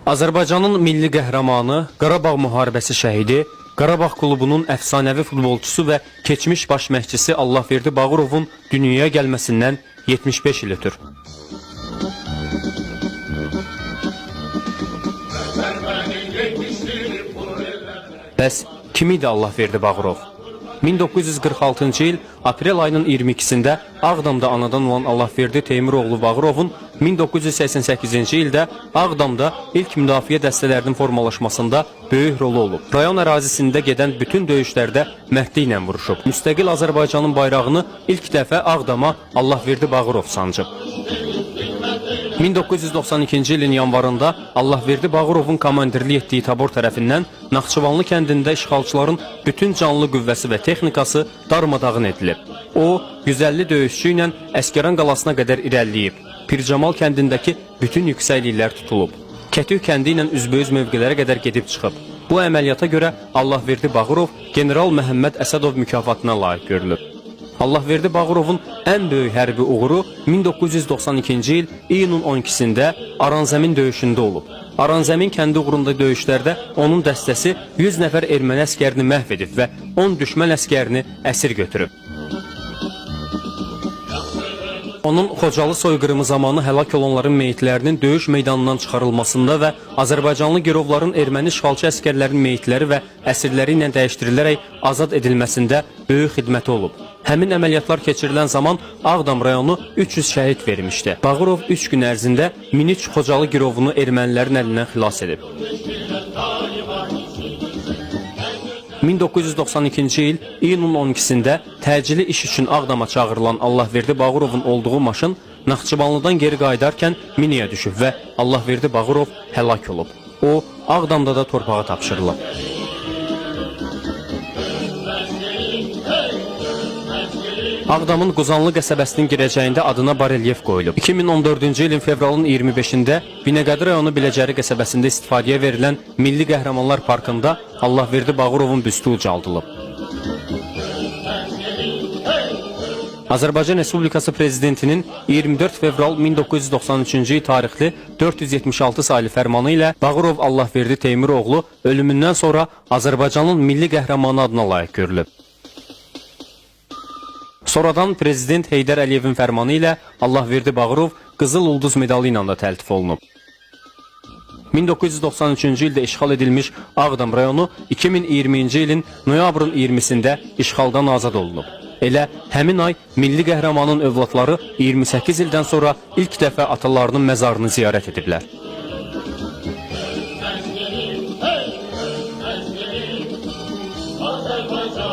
Azərbaycanın milli qəhrəmanı, Qarabağ müharibəsi şəhidi, Qarabağ klubunun əfsanəvi futbolçusu və keçmiş baş məşqçisi Allahverdi Bağırovun dünyaya gəlməsindən 75 il ötür. Bəs kim idi Allahverdi Bağırov? 1946-cı il aprel ayının 22-sində Ağdamda anadan olan Allahverdi Teymuroğlu Bağırovun 1988-ci ildə Ağdamda ilk müdafiə dəstələrinin formalaşmasında böyük rolu olub. Rayon ərazisində gedən bütün döyüşlərdə mərdliklə vuruşub. Müstəqil Azərbaycanın bayrağını ilk dəfə Ağdama Allahverdi Bağırov sancıb. 1992-ci ilin yanvarında Allahverdi Bağırovun komandirlik etdiyi tabor tərəfindən Naxçıvanlı kəndində işğalçıların bütün canlı qüvvəsi və texnikası darmadağın edilib. O, 150 döyüşçü ilə Əsgəran qalasına qədər irəliləyib. Pircamal kəndindəki bütün yüksəkliklər tutulub. Kətük kəndi ilə üzbəyüz mövqelərə qədər gedib çıxıb. Bu əməliyyata görə Allahverdi Bağırov General Məhəmməd Əsədov mükafatına layiq görülüb. Allahverdi Bağırovun ən böyük hərbi uğuru 1992-ci il iyunun 12-sində Aranzəmin döyüşündə olub. Aranzəmin kəndi uğrunda döyüşlərdə onun dəstəsi 100 nəfər erməni əskərini məhv edib və 10 düşmən əskərini əsir götürüb. Onun Xocalı soyqırımı zamanı həlak olanların meyitlərinin döyüş meydanından çıxarılmasında və Azərbaycanlı girovların erməni işğalçı əskərlərin meyitləri və əsirləri ilə dəyişdirilərək azad edilməsində böyük xidməti olub. Həmin əməliyyatlar keçirilən zaman Ağdam rayonu 300 şəhid vermişdi. Bağırov 3 gün ərzində 1003 Xocalı girovunu ermənilərin əlindən xilas edib. 1992-ci il iyunun 12-sində təcili iş üçün Ağdama çağırılan Allahverdi Bağırovun olduğu maşın Naxçıvanlıdan geri qayıdarkən minaya düşüb və Allahverdi Bağırov həlak olub. O, Ağdamda da torpağa tapşırılıb. Ağdamın Quzanlı qəsəbəsinin girəcəyində adına barelyef qoyulub. 2014-cü ilin fevralın 25-də Binəqədi rayonu Biləcəri qəsəbəsində istifadəyə verilən Milli Qəhrəmanlar Parkında Allahverdi Bağırovun büstü ucaldılıb. Azərbaycan Respublikası Prezidentinin 24 fevral 1993-cü il tarixli 476 sayılı fərmanı ilə Bağırov Allahverdi Teymuroğlu ölümündən sonra Azərbaycanın milli qəhrəmanı adına layiq görülüb. Sonradan Prezident Heydər Əliyevin fərmanı ilə Allahverdi Bağırov Qızıl Ulduz medalı ilə də təltif olunub. 1993-cü ildə işğal edilmiş Ağdam rayonu 2020-ci ilin noyabrın 20-sində işğaldan azad olunub. Elə həmin ay milli qəhrəmanın övladları 28 ildən sonra ilk dəfə atalarının məzarını ziyarət ediblər. Azərbaycan